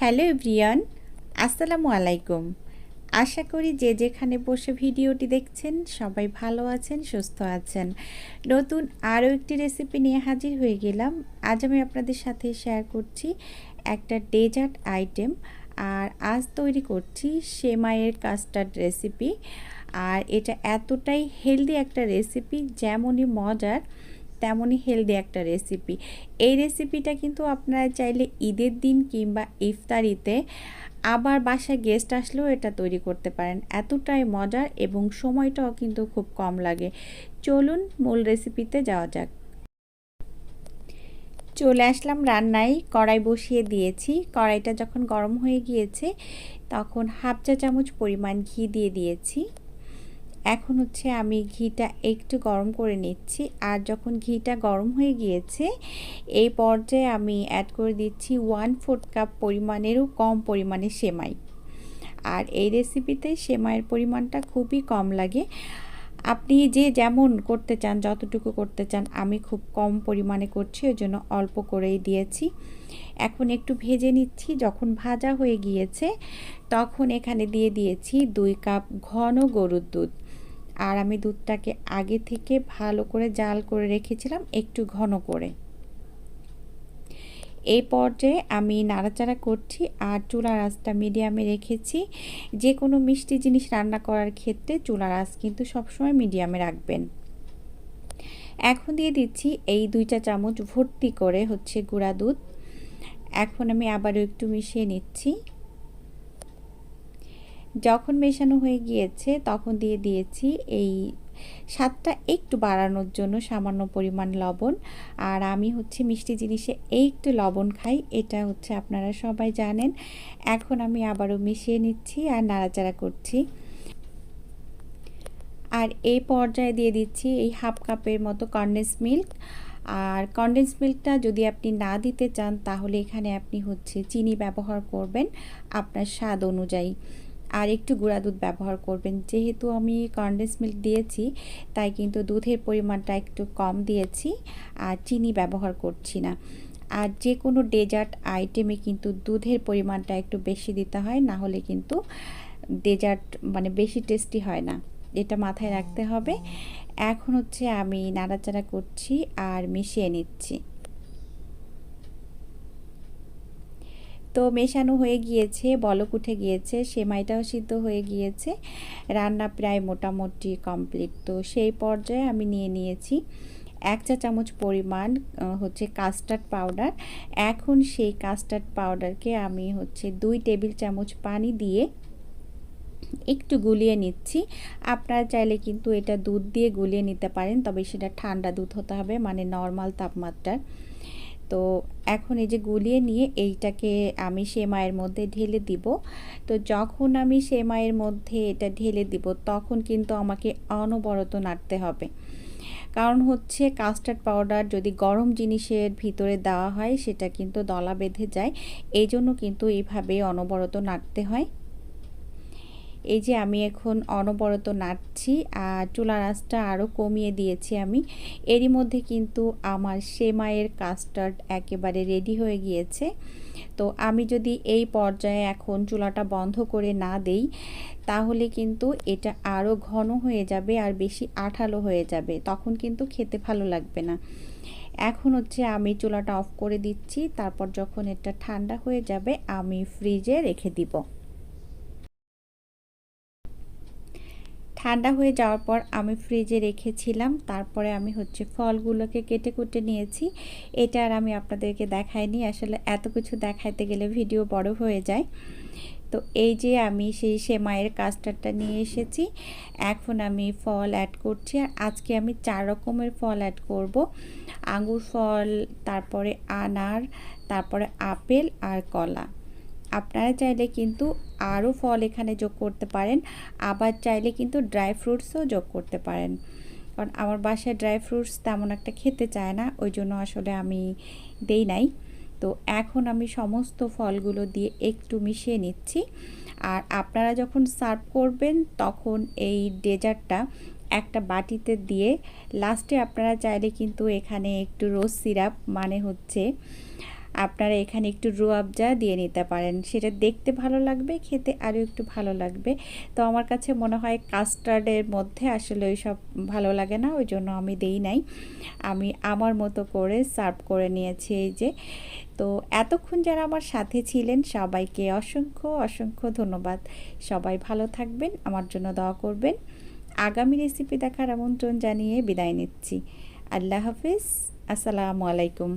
Hello everyone, আসসালামু আলাইকুম। আশা করি যে যেখানে বসে ভিডিওটি দেখছেন সবাই ভালো আছেন, সুস্থ আছেন। নতুন আরও একটি রেসিপি নিয়ে হাজির হয়ে গেলাম। আজ আমি আপনাদের সাথে শেয়ার করছি একটা ডেজার্ট আইটেম। আর আজ তৈরি করছি সেমাইয়ের কাস্টার্ড রেসিপি। আর এটা এতটাই হেলদি একটা রেসিপি, যেমনই মজার তেমনই হেলদি একটা রেসিপি। এই রেসিপিটা কিন্তু আপনারা চাইলে ঈদের দিন কিংবা ইফতারিতে আবার বাসায় গেস্ট আসলেও এটা তৈরি করতে পারেন। এতটাই মজার এবং সময়টাও কিন্তু খুব কম লাগে। চলুন মূল রেসিপিতে যাওয়া যাক। চলে আসলাম রান্নায়, কড়াই বসিয়ে দিয়েছি। কড়াইটা যখন গরম হয়ে গিয়েছে তখন হাফ চা চামচ পরিমাণ ঘি দিয়ে দিয়েছি। এখন আমি ঘিটা একটু গরম করে নিচ্ছি। আর যখন ঘিটা গরম হয়ে গিয়েছে এই পর্যায়ে আমি অ্যাড করে দিচ্ছি 1/4 কাপ পরিমাণেরও কম পরিমাণে সেমাই। আর এই রেসিপিতে সেমাইয়ের পরিমাণটা খুবই কম লাগে। আপনি যে যেমন করতে চান, যতটুকু করতে চান, আমি খুব কম পরিমাণে করছি, ওই জন্য অল্প করেই দিয়েছি। এখন একটু ভেজে নিচ্ছি। যখন ভাজা হয়ে গিয়েছে তখন এখানে দিয়ে দিয়েছি 2 কাপ ঘন গরুর দুধ। আর আমি দুধটাকে আগে থেকে ভালো করে জাল করে রেখেছিলাম একটু ঘন করে। এই পর্যায়ে আমি নাড়াচাড়া করছি আর চুলার আঁচটা মিডিয়ামে রেখেছি। যে কোনো মিষ্টি জিনিস রান্না করার ক্ষেত্রে চুলার আঁচ কিন্তু সবসময় মিডিয়ামে রাখবেন। এখন দিয়ে দিচ্ছি এই 2 চা চামচ ভর্তি করে গুঁড়া দুধ। এখন আমি আবারও একটু মিশিয়ে নিচ্ছি। যখন মেশানো হয়ে গিয়েছে তখন দিয়ে দিয়েছি এই স্বাদটা একটু বাড়ানোর জন্য সামান্য পরিমাণ লবণ। আর আমি মিষ্টি জিনিসে একটু লবণ খাই, এটা আপনারা সবাই জানেন। এখন আমি আবারও মিশিয়ে নিচ্ছি আর নাড়াচাড়া করছি। আর এই পর্যায়ে দিয়ে দিচ্ছি এই হাফ কাপের মতো কনডেন্স মিল্ক। আর কনডেন্স মিল্কটা যদি আপনি না দিতে চান তাহলে এখানে আপনি চিনি ব্যবহার করবেন আপনার স্বাদ অনুযায়ী। আর একটু গুঁড়া দুধ ব্যবহার করবেন। যেহেতু আমি কনডেন্স মিল্ক দিয়েছি তাই কিন্তু দুধের পরিমাণটা একটু কম দিয়েছি, আর চিনি ব্যবহার করছি না। আর যে কোনো ডেজার্ট আইটেমে কিন্তু দুধের পরিমাণটা একটু বেশি দিতে হয়, না হলে কিন্তু ডেজার্ট বেশি টেস্টি হয় না, এটা মাথায় রাখতে হবে। এখন আমি নাড়াচাড়া করছি আর মিশিয়ে নিচ্ছি। তো মেশানো হয়ে গিয়েছে, বলক উঠে গিয়েছে, সেমাইটাও সিদ্ধ হয়ে গিয়েছে, রান্না প্রায় মোটামুটি কমপ্লিট। তো সেই পর্যায়ে আমি নিয়ে নিয়েছি 1 চা চামচ পরিমাণ কাস্টার্ড পাউডার। এখন সেই কাস্টার্ড পাউডারকে আমি 2 টেবিল চামচ পানি দিয়ে একটু গুলিয়ে নিচ্ছি। আপনারা চাইলে কিন্তু এটা দুধ দিয়ে গুলিয়ে নিতে পারেন, তবে সেটা ঠান্ডা দুধ হতে হবে, নর্মাল তাপমাত্রার। তো এখন এই যে গুলিয়ে নিয়ে এইটাকে আমি সেমাইয়ের মধ্যে ঢেলে দিব। তো যখন আমি সেমাইয়ের মধ্যে এটা ঢেলে দিব তখন কিন্তু আমাকে অনবরত নাড়তে হবে, কারণ কাস্টার্ড পাউডার যদি গরম জিনিসের ভিতরে দেওয়া হয় সেটা কিন্তু দলা বেঁধে যায়। এই জন্য কিন্তু এইভাবে অনবরত নাড়তে হয়। এই যে আমি এখন অনবরত নাড়ছি আর চুলার আঁচটা আরও কমিয়ে দিয়েছি আমি। এরই মধ্যে কিন্তু আমার সেমাইয়ের কাস্টার্ড একেবারে রেডি হয়ে গিয়েছে। তো আমি যদি এই পর্যায়ে এখন চুলাটা বন্ধ করে না দেই তাহলে কিন্তু এটা আরও ঘন হয়ে যাবে আর বেশি আঠালো হয়ে যাবে, তখন কিন্তু খেতে ভালো লাগবে না। এখন আমি চুলাটা অফ করে দিচ্ছি। তারপর যখন এটা ঠান্ডা হয়ে যাবে আমি ফ্রিজে রেখে দিব। ঠান্ডা হয়ে যাওয়ার পর আমি ফ্রিজে রেখেছিলাম। তারপরে আমি ফলগুলোকে কেটে কুটে নিয়েছি। এটা আর আমি আপনাদেরকে দেখাইনি, আসলে এত কিছু দেখাইতে গেলে ভিডিও বড় হয়ে যায়। তো এই যে আমি সেই সেমাইয়ের কাস্টার্ডটা নিয়ে এসেছি। এখন আমি ফল অ্যাড করছি। আর আজকে আমি 4 রকমের ফল অ্যাড করব। আঙ্গুর ফল, তারপরে আনার, তারপরে আপেল আর কলা। আপনারা চাইলে কিন্তু আরও ফল এখানে যোগ করতে পারেন, আবার চাইলে কিন্তু ড্রাই ফ্রুটসও যোগ করতে পারেন। কারণ আমার বাসায় ড্রাই ফ্রুটস তেমন একটা খেতে চায় না, ওই জন্য আসলে আমি দেই নাই। তো এখন আমি সমস্ত ফলগুলো দিয়ে একটু মিশিয়ে নিচ্ছি। আর আপনারা যখন সার্ভ করবেন তখন এই ডেজার্টটা একটা বাটিতে দিয়ে লাস্টে আপনারা চাইলে কিন্তু এখানে একটু রোজ সিরাপ আপনারা এখানে একটু রুয়াবজা দিয়ে নিতে পারেন, সেটা দেখতে ভালো লাগবে, খেতে আরও একটু ভালো লাগবে। তো আমার কাছে মনে হয় কাস্টার্ডের মধ্যে আসলে ওই সব ভালো লাগে না, ওই জন্য আমি দেই নাই। আমি আমার মতো করে সার্ভ করে নিয়েছি। এই যে, তো এতক্ষণ যারা আমার সাথে ছিলেন সবাইকে অসংখ্য অসংখ্য ধন্যবাদ। সবাই ভালো থাকবেন, আমার জন্য দোয়া করবেন। আগামী রেসিপি দেখার আমন্ত্রণ জানিয়ে বিদায় নিচ্ছি। আল্লাহ হাফিজ, আসসালামু আলাইকুম।